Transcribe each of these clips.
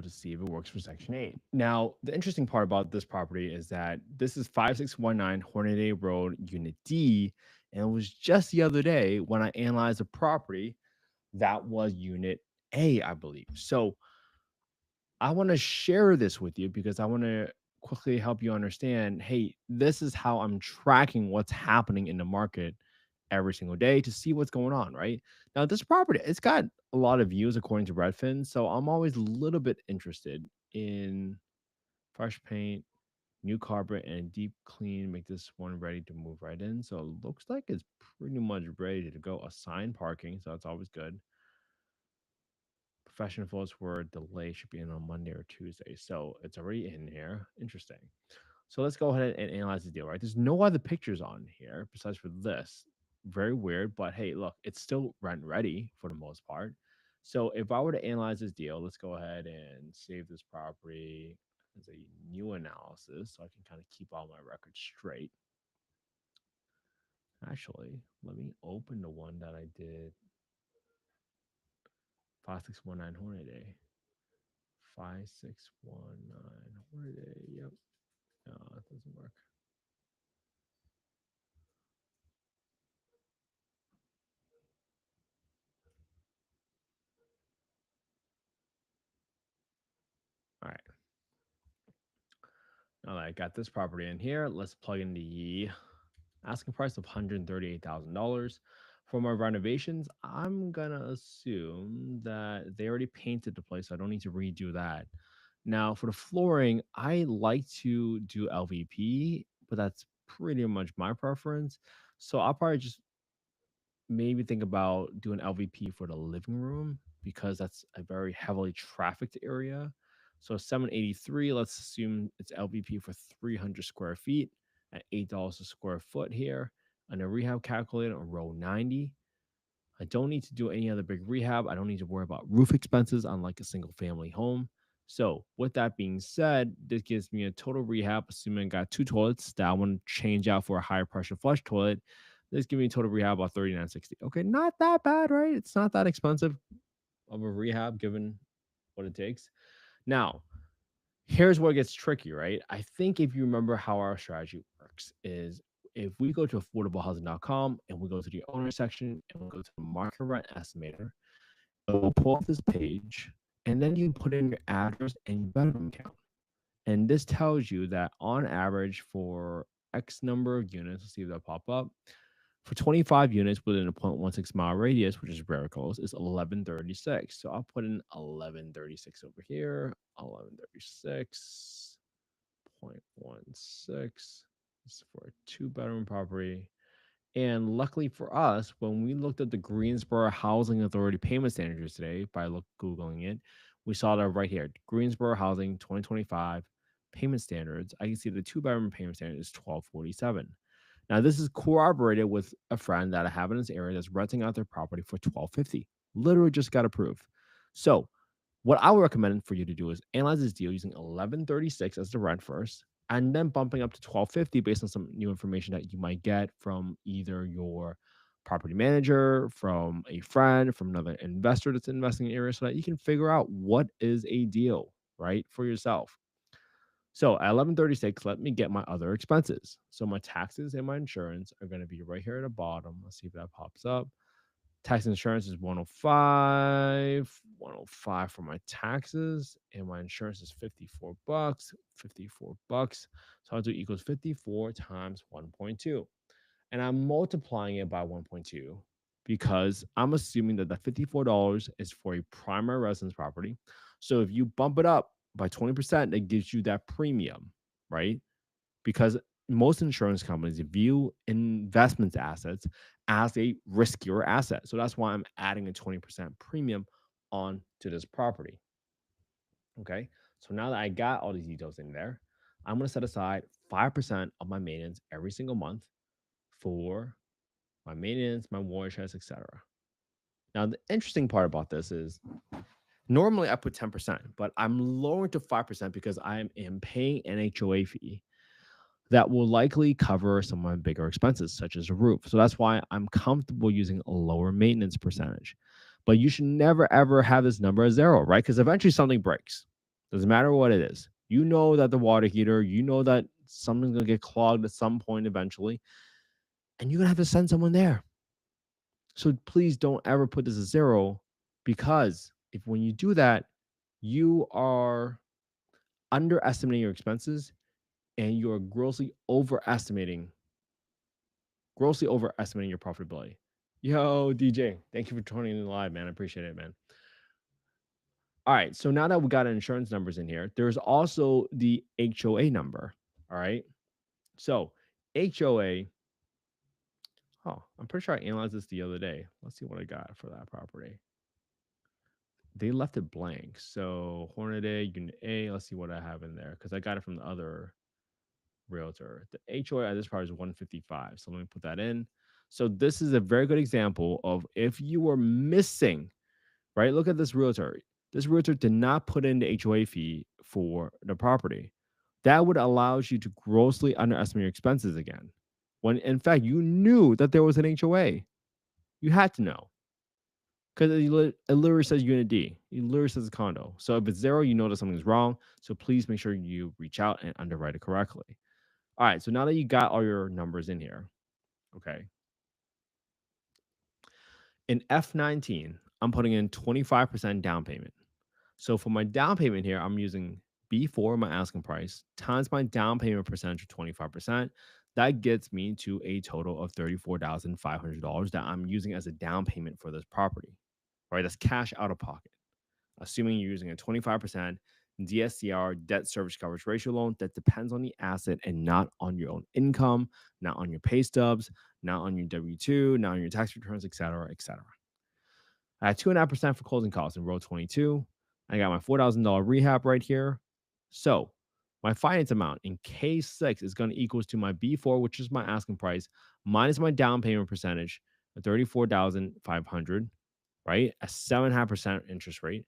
deal to see if it works for Section 8. Now, the interesting part about this property is that this is 5619 Hornaday Road, Unit D, and it was just the other day when I analyzed a property that was Unit A, I believe. So I want to share this with you because I want to quickly help you understand, hey, this is how I'm tracking what's happening in the market every single day to see what's going on, right? Now, this property, it's got a lot of views according to Redfin, so I'm always a little bit interested in fresh paint, new carpet, and deep clean. Make this one ready to move right in. So it looks like it's pretty much ready to go. Assigned parking, so that's always good. Professional photos were delay should be in on Monday or Tuesday. So it's already in here. Interesting. So let's go ahead and analyze the deal, right? There's no other pictures on here besides for this. Very weird, but hey, look, it's still rent ready for the most part. So if I were to analyze this deal, let's go ahead and save this property as a new analysis so I can kind of keep all my records straight. Actually, let me open the one that I did 5619 Hornaday. 5619 Hornaday. Yep. No, it doesn't work. All right. Now that I got this property in here, let's plug in the asking price of $138,000. For my renovations, I'm gonna assume that they already painted the place, so I don't need to redo that. Now, for the flooring, I like to do LVP, but that's pretty much my preference. So I'll probably just maybe think about doing LVP for the living room because that's a very heavily trafficked area. So 783, let's assume it's LVP for 300 square feet at $8 a square foot here. And a rehab calculator on row 90. I don't need to do any other big rehab. I don't need to worry about roof expenses unlike a single family home. So with that being said, this gives me a total rehab, assuming I got two toilets that I want to change out for a higher pressure flush toilet. This gives me a total rehab of 3960. Okay, not that bad, right? It's not that expensive of a rehab given what it takes. Now, here's where it gets tricky, right? I think if you remember how our strategy works is if we go to affordablehousing.com and we go to the owner section and we go to the market rent estimator, it will pull up this page and then you put in your address and your bedroom count. And this tells you that on average for X number of units, let's see if that pop up. For 25 units within a 0.16 mile radius, which is very close, is 1136. So I'll put in 1136 over here, 1136.16. This is for a two-bedroom property. And luckily for us, when we looked at the Greensboro Housing Authority payment standards today by Googling it, we saw that right here, Greensboro Housing 2025 payment standards. I can see the two-bedroom payment standard is 1247. Now, this is corroborated with a friend that I have in this area that's renting out their property for 1250. Literally just got approved. So what I would recommend for you to do is analyze this deal using 1136 as the rent first, and then bumping up to 1250 based on some new information that you might get from either your property manager, from a friend, from another investor that's investing in the area, so that you can figure out what is a deal, right, for yourself. So at 1136, let me get my other expenses. So my taxes and my insurance are going to be right here at the bottom. Let's see if that pops up. Tax insurance is 105 for my taxes, and my insurance is 54 bucks, 54 bucks. So I'll do equals 54 times 1.2. And I'm multiplying it by 1.2 because I'm assuming that the $54 is for a primary residence property. So if you bump it up by 20%, it gives you that premium, right? Because most insurance companies view investment assets as a riskier asset. So that's why I'm adding a 20% premium on to this property. Okay. So now that I got all these details in there, I'm going to set aside 5% of my maintenance every single month for my maintenance, my watersheds, etc. Now, the interesting part about this is normally I put 10%, but I'm lowering to 5% because I am paying an HOA fee that will likely cover some of my bigger expenses, such as a roof. So that's why I'm comfortable using a lower maintenance percentage. But you should never, ever have this number as zero, right? Because eventually something breaks. Doesn't matter what it is. You know that the water heater, you know that something's gonna get clogged at some point eventually, and you're gonna have to send someone there. So please don't ever put this at zero, because if when you do that, you are underestimating your expenses and you are grossly overestimating your profitability. Yo, DJ, thank you for joining in live, man. I appreciate it, man. All right. So now that we got insurance numbers in here, there's also the HOA number. All right. So HOA, oh, I'm pretty sure I analyzed this the other day. Let's see what I got for that property. They left it blank. So Hornady, Unit A, let's see what I have in there because I got it from the other realtor. The HOA at this part is 155. So let me put that in. So this is a very good example of if you were missing, right? Look at this realtor. This realtor did not put in the HOA fee for the property. That would allow you to grossly underestimate your expenses again. When in fact you knew that there was an HOA. You had to know. Because it literally says unit D. It literally says condo. So if it's zero, you know that something's wrong. So please make sure you reach out and underwrite it correctly. All right. So now that you got all your numbers in here, okay. In F19, I'm putting in 25% down payment. So for my down payment here, I'm using B4, my asking price, times my down payment percentage of 25%. That gets me to a total of $34,500 that I'm using as a down payment for this property, right? That's cash out of pocket. Assuming you're using a 25% DSCR, debt service coverage ratio loan that depends on the asset and not on your own income, not on your pay stubs, not on your W-2, not on your tax returns, et cetera, et cetera. I had 2.5% for closing costs in row 22. I got my $4,000 rehab right here. So my finance amount in K6 is going to equals to my B4, which is my asking price, minus my down payment percentage of 34,500, right? A 7.5% interest rate.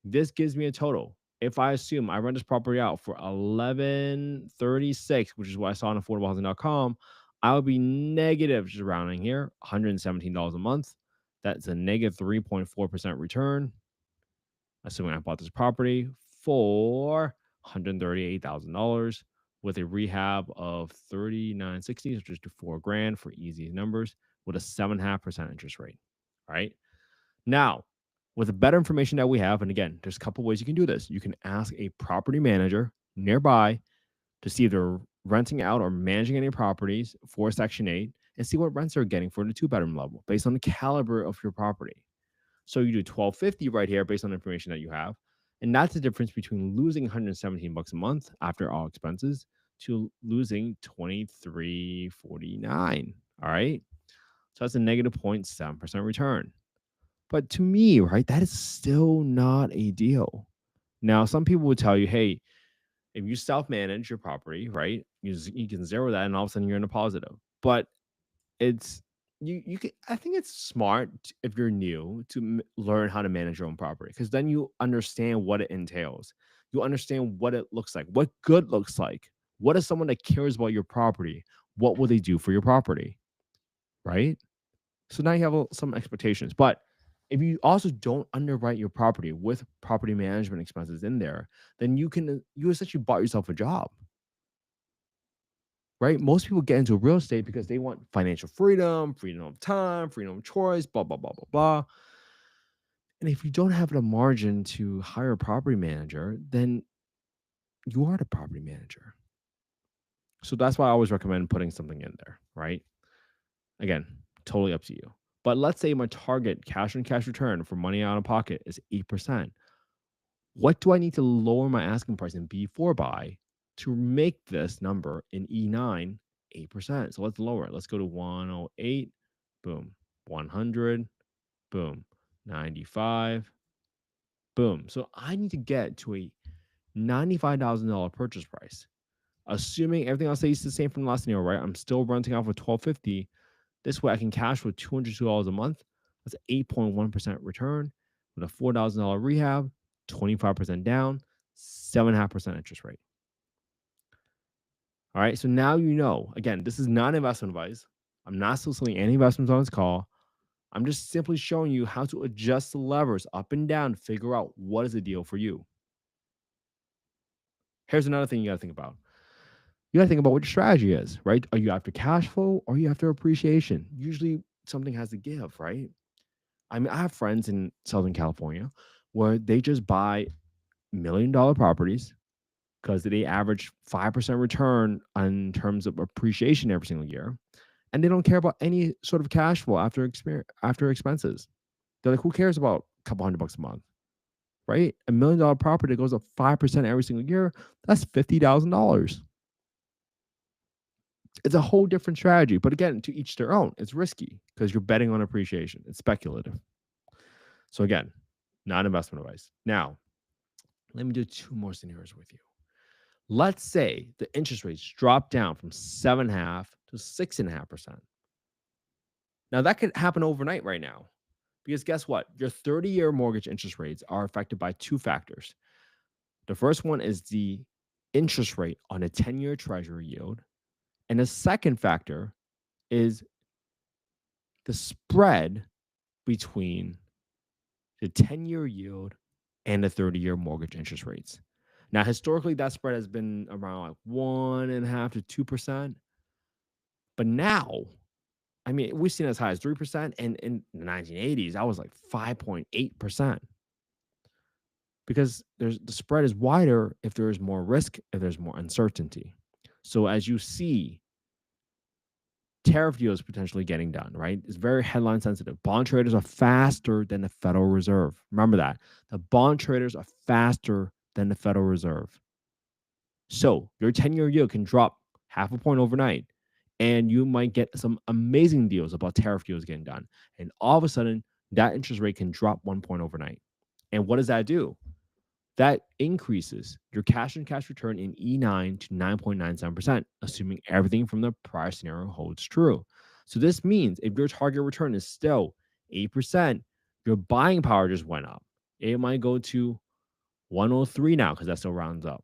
This gives me a total. If I assume I rent this property out for 1136, which is what I saw on affordablehousing.com, I would be negative, just rounding here, $117 a month. That's a negative 3.4% return, assuming I bought this property for $138,000 with a rehab of 3960, which is to 4 grand for easy numbers, with a 7.5% interest rate. All right. Now, with the better information that we have, and again, there's a couple ways you can do this. You can ask a property manager nearby to see if they're renting out or managing any properties for Section 8 and see what rents they're getting for the 2 bedroom level based on the caliber of your property. So you do 1250 right here based on the information that you have. And that's the difference between losing 117 bucks a month after all expenses to losing 2349. All right. So that's a negative 0.7% return. But to me, right, that is still not a deal. Now, some people would tell you, hey, if you self-manage your property, right, you can zero that, and all of a sudden you're in a positive. But it's you can. I think it's smart if you're new to learn how to manage your own property, because then you understand what it entails. You understand what it looks like, what good looks like. What is someone that cares about your property? What will they do for your property, right? So now you have some expectations. But if you also don't underwrite your property with property management expenses in there, then you essentially bought yourself a job, right? Most people get into real estate because they want financial freedom, freedom of time, freedom of choice, blah, blah, blah, blah, blah. And if you don't have the margin to hire a property manager, then you are the property manager. So that's why I always recommend putting something in there, right? Again, totally up to you. But let's say my target cash on cash return for money out of pocket is 8%. What do I need to lower my asking price in B4 by to make this number in E9 8%? So let's lower it. Let's go to 108, boom, 100, boom, 95, boom. So I need to get to a $95,000 purchase price. Assuming everything else stays the same from the last scenario, right? I'm still renting off with 1250. This way I can cash with $202 a month. That's an 8.1% return with a $4,000 rehab, 25% down, 7.5% interest rate. All right. So now you know, again, this is not investment advice. I'm not soliciting any investments on this call. I'm just simply showing you how to adjust the levers up and down to figure out what is the deal for you. Here's another thing you got to think about. You got to think about what your strategy is, right? Are you after cash flow or are you after appreciation? Usually something has to give, right? I mean, I have friends in Southern California where they just buy $1 million properties because they average 5% return in terms of appreciation every single year. And they don't care about any sort of cash flow after expenses. They're like, who cares about a couple $100 a month, right? $1 million property that goes up 5% every single year, that's $50,000. It's a whole different strategy. But again, to each their own. It's risky because you're betting on appreciation. It's speculative. So again, not investment advice. Now, let me do two more scenarios with you. Let's say the interest rates drop down from 7.5 to 6.5%. Now that could happen overnight right now. Because guess what? Your 30-year mortgage interest rates are affected by two factors. The first one is the interest rate on a 10-year treasury yield. And the second factor is the spread between the 10-year yield and the 30-year mortgage interest rates. Now, historically, that spread has been around like 1.5 to 2%. But now, I mean, we've seen as high as 3%. And in the 1980s, that was like 5.8%. Because the spread is wider if there is more risk, if there's more uncertainty. So as you see tariff deals potentially getting done, right? It's very headline sensitive. Bond traders are faster than the Federal Reserve. Remember that. The bond traders are faster than the Federal Reserve. So your 10-year yield can drop half a point overnight, and you might get some amazing deals about tariff deals getting done. And all of a sudden, that interest rate can drop 1 point overnight. And what does that do? That increases your cash and cash return in E9 to 9.97%, assuming everything from the prior scenario holds true. So this means if your target return is still 8%, your buying power just went up. It might go to 103 now because that still rounds up,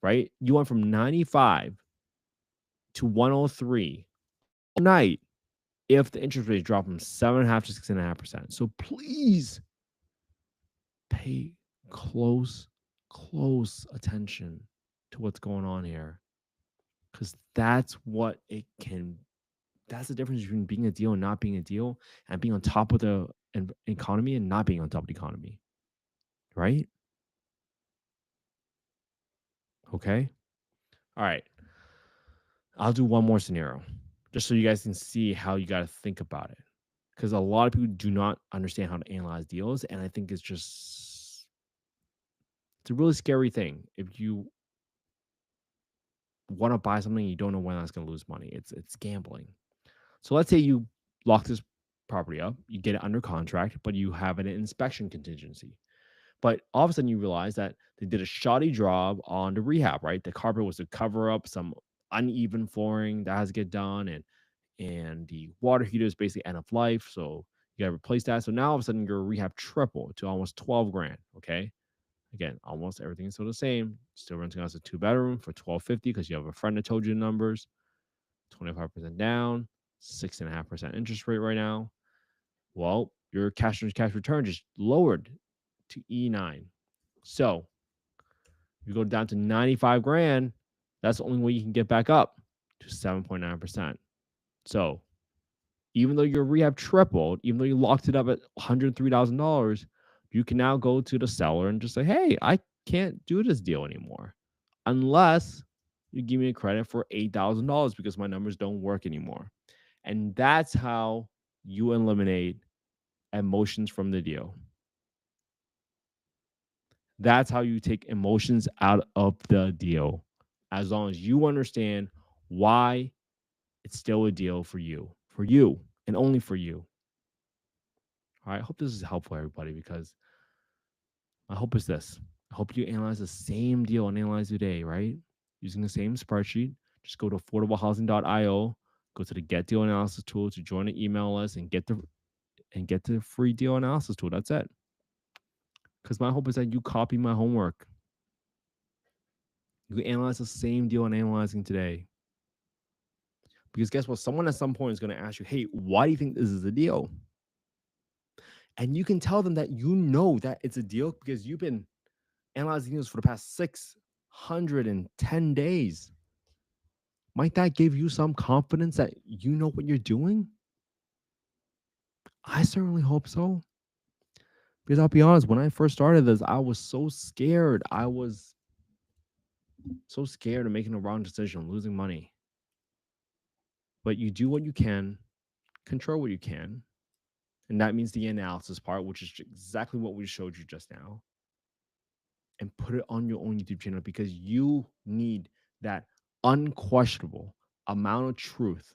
right? You went from 95 to 103 overnight if the interest rate drop from 7.5 to 6.5%. So please pay close attention to what's going on here, because that's the difference between being a deal and not being a deal, and being on top of the economy and not being on top of the economy, right? Okay. All right, I'll do one more scenario just so you guys can see how you got to think about it, because a lot of people do not understand how to analyze deals, and I think it's a really scary thing if you want to buy something you don't know when that's going to lose money. It's gambling. So let's say you lock this property up, you get it under contract, but you have an inspection contingency. But all of a sudden you realize that they did a shoddy job on the rehab, right? The carpet was to cover up some uneven flooring that has to get done, and the water heater is basically end of life. So you gotta replace that. So now all of a sudden your rehab tripled to almost 12 grand. Okay. Again, almost everything is still the same. Still renting out as a 2 bedroom for 1250 because you have a friend that told you the numbers. 25% down, 6.5% interest rate right now. Well, your cash on cash return just lowered to E9. So you go down to 95 grand, that's the only way you can get back up to 7.9%. So even though your rehab tripled, even though you locked it up at $103,000, you can now go to the seller and just say, hey, I can't do this deal anymore unless you give me a credit for $8,000 because my numbers don't work anymore. And that's how you eliminate emotions from the deal. That's how you take emotions out of the deal. As long as you understand why it's still a deal for you, and only for you. All right. I hope this is helpful, everybody, because my hope is this. I hope you analyze the same deal and analyze today, right? Using the same spreadsheet. Just go to affordablehousing.io, go to the Get Deal Analysis tool to join the email list and get the free deal analysis tool. That's it. Because my hope is that you copy my homework. You can analyze the same deal I'm analyzing today. Because guess what? Someone at some point is going to ask you, hey, why do you think this is a deal? And you can tell them that you know that it's a deal because you've been analyzing deals for the past 110 days. Might that give you some confidence that you know what you're doing? I certainly hope so. Because I'll be honest, when I first started this, I was so scared. I was so scared of making a wrong decision, losing money. But you do what you can, control what you can. And that means the analysis part, which is exactly what we showed you just now. And put it on your own YouTube channel because you need that unquestionable amount of truth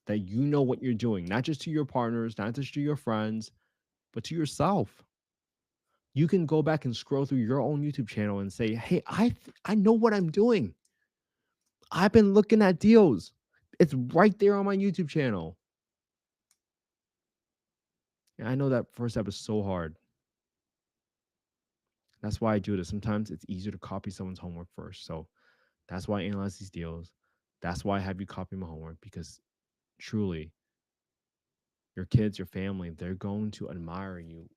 that you know what you're doing, not just to your partners, not just to your friends, but to yourself. You can go back and scroll through your own YouTube channel and say, "Hey, I know what I'm doing. I've been looking at deals. It's right there on my YouTube channel." And I know that first step is so hard. That's why I do this. Sometimes it's easier to copy someone's homework first. So that's why I analyze these deals. That's why I have you copy my homework because truly, your kids, your family, they're going to admire you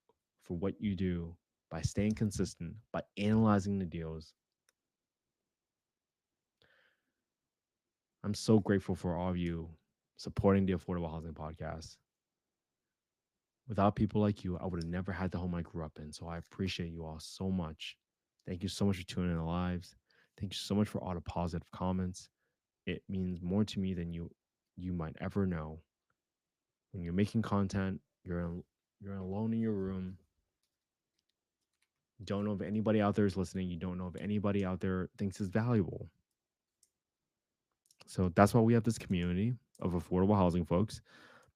for what you do by staying consistent, by analyzing the deals. I'm so grateful for all of you supporting the Affordable Housing Podcast. Without people like you, I would have never had the home I grew up in. So I appreciate you all so much. Thank you so much for tuning in lives. Thank you so much for all the positive comments. It means more to me than you might ever know. When you're making content, you're alone in your room. You don't know if anybody out there is listening. You don't know if anybody out there thinks it's valuable. So that's why we have this community of affordable housing folks.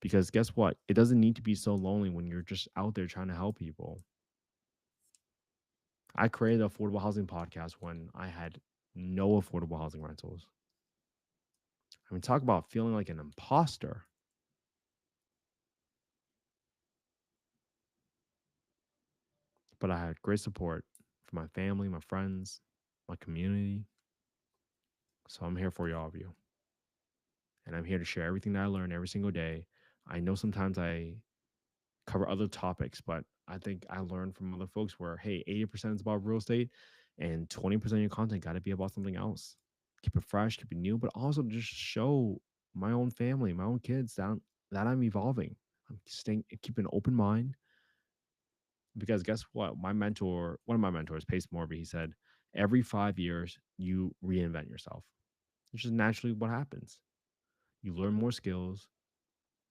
Because guess what? It doesn't need to be so lonely when you're just out there trying to help people. I created the Affordable Housing Podcast when I had no affordable housing rentals. I mean, talk about feeling like an imposter. But I had great support from my family, my friends, my community. So I'm here for all of you. And I'm here to share everything that I learn every single day. I know sometimes I cover other topics, but I think I learned from other folks where, hey, 80% is about real estate and 20% of your content got to be about something else. Keep it fresh, keep it new, but also just show my own family, my own kids that I'm evolving. I'm staying, keep an open mind because guess what? One of my mentors, Pace Morby, he said, every 5 years, you reinvent yourself, which is naturally what happens. You learn more skills,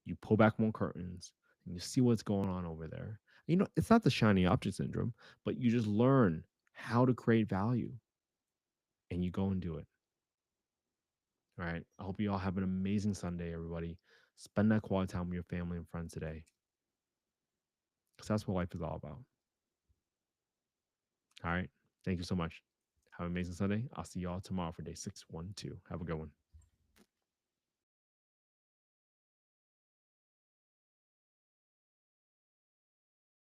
you pull back more curtains, and you see what's going on over there. You know, it's not the shiny object syndrome, but you just learn how to create value and you go and do it. All right. I hope you all have an amazing Sunday, everybody. Spend that quality time with your family and friends today because that's what life is all about. All right. Thank you so much. Have an amazing Sunday. I'll see you all tomorrow for day 612. Have a good one.